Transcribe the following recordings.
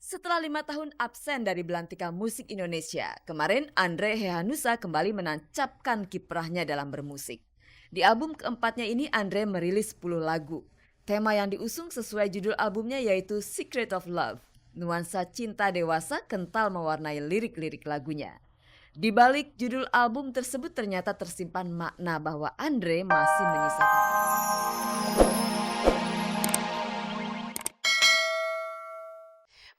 Setelah 5 tahun absen dari belantika musik Indonesia, kemarin Andre Hehanussa kembali menancapkan kiprahnya dalam bermusik. Di album keempatnya ini Andre merilis 10 lagu. Tema yang diusung sesuai judul albumnya yaitu Secret of Love. Nuansa cinta dewasa kental mewarnai lirik-lirik lagunya. Di balik judul album tersebut ternyata tersimpan makna bahwa Andre masih menyisakan.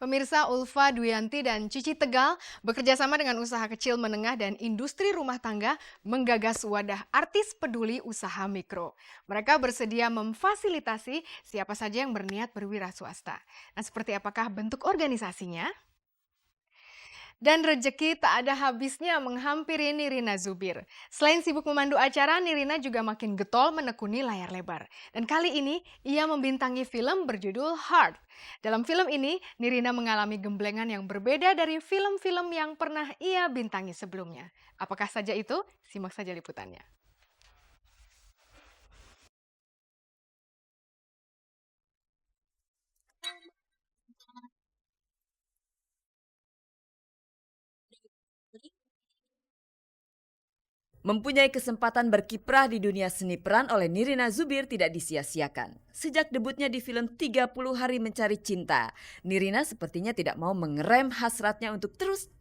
Pemirsa, Ulfa Duyanti dan Cici Tegal bekerja sama dengan usaha kecil menengah dan industri rumah tangga menggagas wadah artis peduli usaha mikro. Mereka bersedia memfasilitasi siapa saja yang berniat berwira swasta. Nah, seperti apakah bentuk organisasinya? Dan rejeki tak ada habisnya menghampiri Nirina Zubir. Selain sibuk memandu acara, Nirina juga makin getol menekuni layar lebar. Dan kali ini ia membintangi film berjudul Heart. Dalam film ini, Nirina mengalami gemblengan yang berbeda dari film-film yang pernah ia bintangi sebelumnya. Apakah saja itu? Simak saja liputannya. Mempunyai kesempatan berkiprah di dunia seni peran oleh Nirina Zubir tidak disia-siakan. Sejak debutnya di film 30 Hari Mencari Cinta, Nirina sepertinya tidak mau mengerem hasratnya untuk terus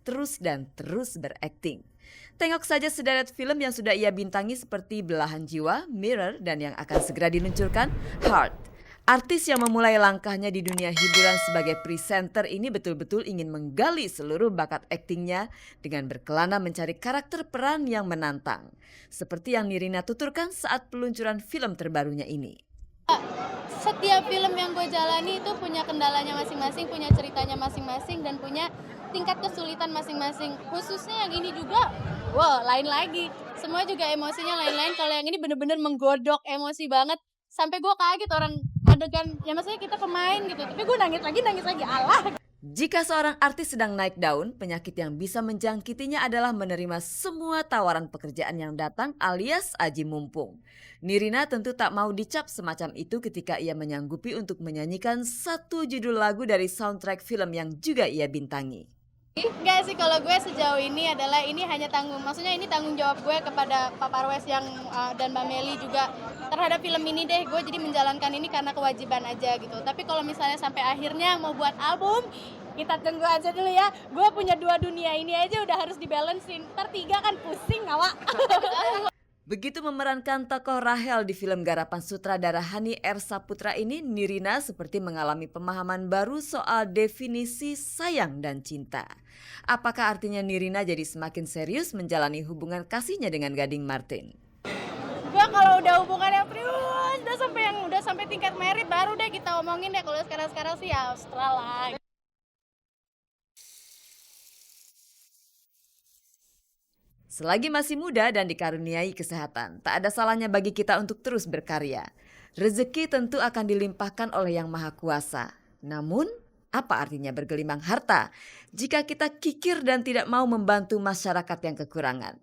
berakting. Tengok saja sederet film yang sudah ia bintangi seperti Belahan Jiwa, Mirror, dan yang akan segera diluncurkan, Heart. Artis yang memulai langkahnya di dunia hiburan sebagai presenter ini betul-betul ingin menggali seluruh bakat aktingnya dengan berkelana mencari karakter peran yang menantang. Seperti yang Nirina tuturkan saat peluncuran film terbarunya ini. Setiap film yang gue jalani itu punya kendalanya masing-masing, punya ceritanya masing-masing, dan punya tingkat kesulitan masing-masing. Khususnya yang ini juga, wow, lain lagi. Semua juga emosinya lain-lain. Kalau yang ini bener-bener menggodok emosi banget. Sampai gue kaget orang adegan, ya maksudnya kita pemain gitu. Tapi gue nangis lagi, Allah. Jika seorang artis sedang naik daun, penyakit yang bisa menjangkitinya adalah menerima semua tawaran pekerjaan yang datang alias aji mumpung. Nirina tentu tak mau dicap semacam itu ketika ia menyanggupi untuk menyanyikan satu judul lagu dari soundtrack film yang juga ia bintangi. Enggak sih, kalau gue sejauh ini adalah ini hanya maksudnya ini tanggung jawab gue kepada Pak Parwes yang dan Mbak Meli juga terhadap film ini deh. Gue jadi menjalankan ini karena kewajiban aja gitu. Tapi kalau misalnya sampai akhirnya mau buat album, kita tunggu aja dulu ya. Gue punya 2 dunia ini aja udah harus dibalancein. Ntar 3 kan pusing, awak. Begitu memerankan tokoh Rahel di film garapan sutradara Hani R. Saputra ini, Nirina seperti mengalami pemahaman baru soal definisi sayang dan cinta. Apakah artinya Nirina jadi semakin serius menjalani hubungan kasihnya dengan Gading Martin? Gue kalau udah hubungan yang serius, udah sampai tingkat merit, baru deh kita omongin deh. Kalau sekarang sih ya Austral lah. Selagi masih muda dan dikaruniai kesehatan, tak ada salahnya bagi kita untuk terus berkarya. Rezeki tentu akan dilimpahkan oleh Yang Maha Kuasa. Namun, apa artinya bergelimang harta jika kita kikir dan tidak mau membantu masyarakat yang kekurangan?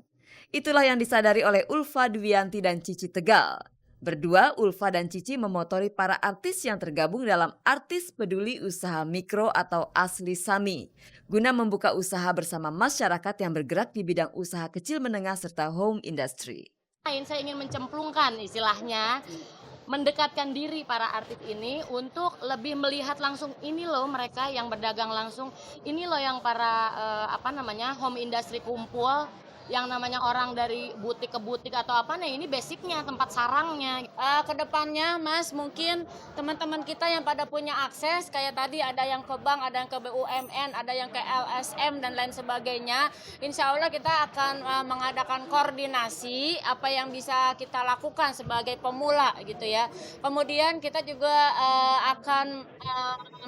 Itulah yang disadari oleh Ulfa Duyanti dan Cici Tegal. Berdua, Ulfa dan Cici memotori para artis yang tergabung dalam Artis Peduli Usaha Mikro atau Asli Sami, guna membuka usaha bersama masyarakat yang bergerak di bidang usaha kecil menengah serta home industry. Saya ingin mencemplungkan istilahnya, mendekatkan diri para artis ini untuk lebih melihat langsung, ini loh mereka yang berdagang langsung, ini loh yang para home industry kumpul, yang namanya orang dari butik ke butik atau apa, nah ini basicnya, tempat sarangnya. Kedepannya Mas, mungkin teman-teman kita yang pada punya akses, kayak tadi ada yang ke bank, ada yang ke BUMN, ada yang ke LSM dan lain sebagainya. Insya Allah kita akan mengadakan koordinasi apa yang bisa kita lakukan sebagai pemula gitu ya. Kemudian kita juga akan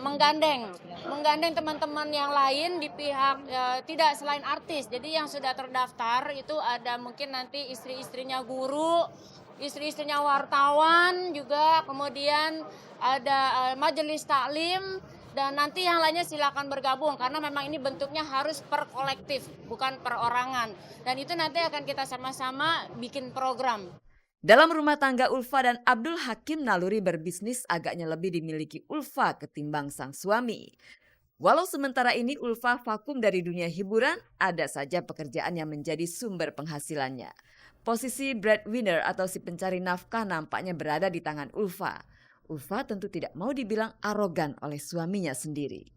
menggandeng teman-teman yang lain di pihak tidak selain artis. Jadi yang sudah terdaftar itu ada mungkin nanti istri-istrinya guru, istri-istrinya wartawan juga, kemudian ada majelis taklim, dan nanti yang lainnya silakan bergabung karena memang ini bentuknya harus per kolektif, bukan perorangan. Dan itu nanti akan kita sama-sama bikin program. Dalam rumah tangga Ulfa dan Abdul Hakim, naluri berbisnis agaknya lebih dimiliki Ulfa ketimbang sang suami. Walau sementara ini Ulfa vakum dari dunia hiburan, ada saja pekerjaan yang menjadi sumber penghasilannya. Posisi breadwinner atau si pencari nafkah nampaknya berada di tangan Ulfa. Ulfa tentu tidak mau dibilang arogan oleh suaminya sendiri.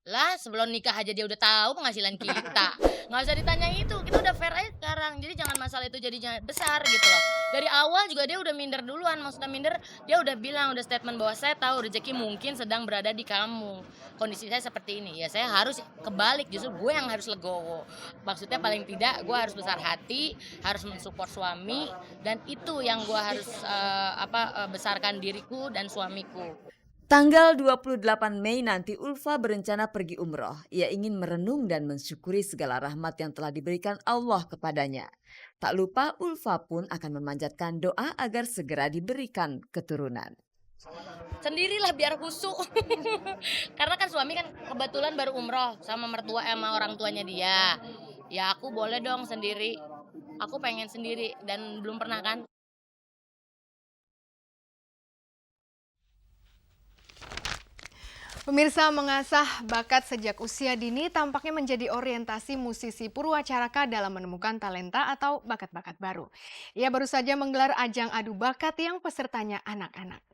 Lah, sebelum nikah aja dia udah tahu penghasilan kita. Nggak usah ditanya itu, kita udah fair aja sekarang. Jadi jangan masalah itu jadi besar gitu loh. Dari awal juga dia udah minder duluan. Maksudnya minder, dia udah bilang, udah statement bahwa saya tahu rezeki mungkin sedang berada di kamu. Kondisi saya seperti ini. Ya saya harus kebalik, justru gue yang harus legowo. Maksudnya paling tidak gue harus besar hati, harus mensupport suami. Dan itu yang gue harus besarkan diriku dan suamiku. Tanggal 28 Mei nanti Ulfa berencana pergi umroh. Ia ingin merenung dan mensyukuri segala rahmat yang telah diberikan Allah kepadanya. Tak lupa Ulfa pun akan memanjatkan doa agar segera diberikan keturunan. Sendirilah biar khusyuk. Karena kan suami kan kebetulan baru umroh sama mertua sama orang tuanya dia. Ya aku boleh dong sendiri. Aku pengen sendiri dan belum pernah kan. Pemirsa, mengasah bakat sejak usia dini tampaknya menjadi orientasi musisi Purwacaraka dalam menemukan talenta atau bakat-bakat baru. Ia baru saja menggelar ajang adu bakat yang pesertanya anak-anak.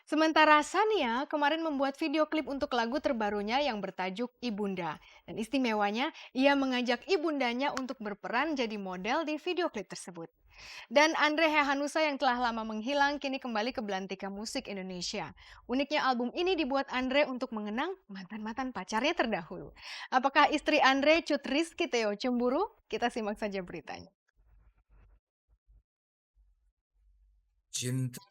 Sementara Sania kemarin membuat video klip untuk lagu terbarunya yang bertajuk Ibunda. Dan istimewanya, ia mengajak ibundanya untuk berperan jadi model di video klip tersebut. Dan Andre Hehanussa yang telah lama menghilang kini kembali ke belantika musik Indonesia. Uniknya album ini dibuat Andre untuk mengenang mantan-mantan pacarnya terdahulu. Apakah istri Andre, Cut Rizky Theo, cemburu? Kita simak saja beritanya. Cinta.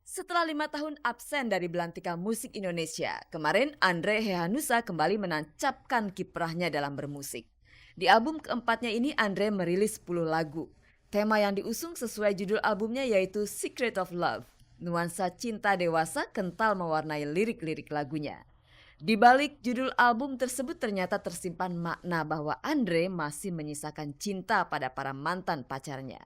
Setelah 5 tahun absen dari belantika musik Indonesia, kemarin Andre Hehanussa kembali menancapkan kiprahnya dalam bermusik. Di album keempatnya ini Andre merilis 10 lagu. Tema yang diusung sesuai judul albumnya yaitu Secret of Love. Nuansa cinta dewasa kental mewarnai lirik-lirik lagunya. Di balik judul album tersebut ternyata tersimpan makna bahwa Andre masih menyisakan cinta pada para mantan pacarnya.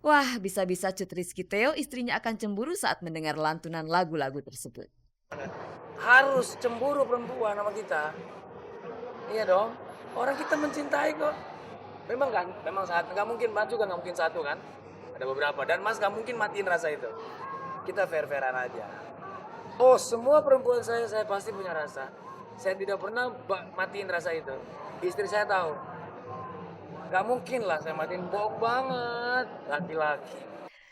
Wah, bisa-bisa Cut Rizky Theo istrinya akan cemburu saat mendengar lantunan lagu-lagu tersebut. Harus cemburu perempuan sama kita. Iya dong. Orang kita mencintai kok. Memang kan, memang saat nggak mungkin maju kan, nggak mungkin satu kan. Ada beberapa dan Mas nggak mungkin matiin rasa itu. Kita fair-fairan aja. Oh, semua perempuan saya pasti punya rasa. Saya tidak pernah matiin rasa itu. Istri saya tahu. Gak mungkin lah saya matiin, bohong banget, laki-laki.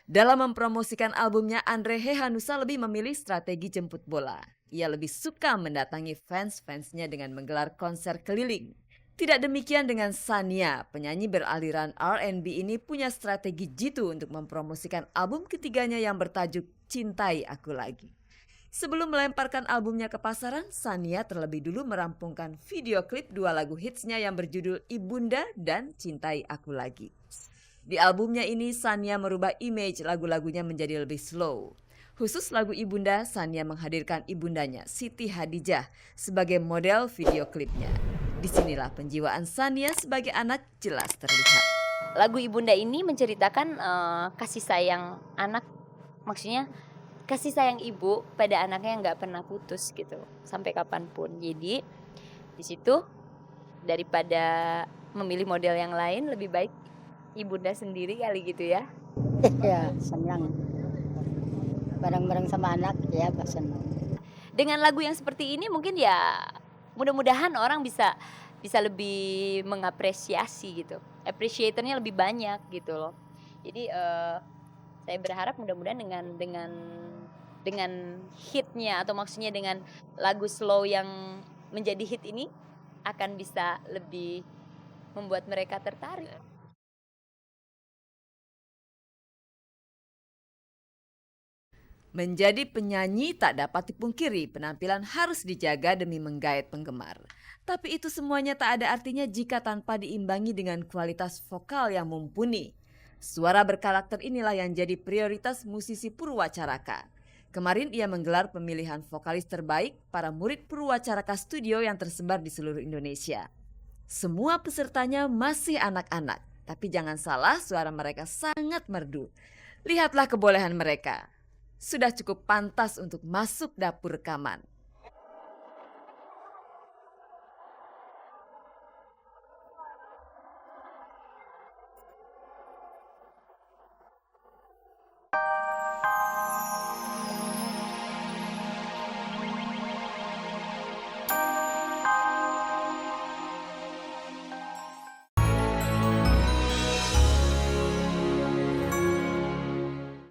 Dalam mempromosikan albumnya, Andre Hehanussa lebih memilih strategi jemput bola. Ia lebih suka mendatangi fans-fansnya dengan menggelar konser keliling. Tidak demikian dengan Sania, penyanyi beraliran R&B ini punya strategi jitu untuk mempromosikan album ketiganya yang bertajuk Cintai Aku Lagi. Sebelum melemparkan albumnya ke pasaran, Sania terlebih dulu merampungkan video klip 2 lagu hitsnya yang berjudul Ibunda dan Cintai Aku Lagi. Di albumnya ini, Sania merubah image lagu-lagunya menjadi lebih slow. Khusus lagu Ibunda, Sania menghadirkan ibundanya, Siti Hadijah, sebagai model video klipnya. Disinilah penjiwaan Sania sebagai anak jelas terlihat. Lagu Ibunda ini menceritakan kasih sayang anak, maksudnya kasih sayang ibu pada anaknya yang nggak pernah putus gitu sampai kapanpun. Jadi di situ daripada memilih model yang lain lebih baik ibunda sendiri kali gitu ya. Ya senang bareng-bareng sama anak ya senang. Dengan lagu yang seperti ini mungkin ya mudah-mudahan orang bisa lebih mengapresiasi gitu. Appreciatornya lebih banyak gitu loh. Jadi saya berharap mudah-mudahan dengan hitnya atau maksudnya dengan lagu slow yang menjadi hit ini akan bisa lebih membuat mereka tertarik. Menjadi penyanyi tak dapat dipungkiri, penampilan harus dijaga demi menggait penggemar. Tapi itu semuanya tak ada artinya jika tanpa diimbangi dengan kualitas vokal yang mumpuni. Suara berkarakter inilah yang jadi prioritas musisi Purwacaraka. Kemarin ia menggelar pemilihan vokalis terbaik para murid Purwacaraka Studio yang tersebar di seluruh Indonesia. Semua pesertanya masih anak-anak, tapi jangan salah suara mereka sangat merdu. Lihatlah kebolehan mereka. sudah cukup pantas untuk masuk dapur rekaman.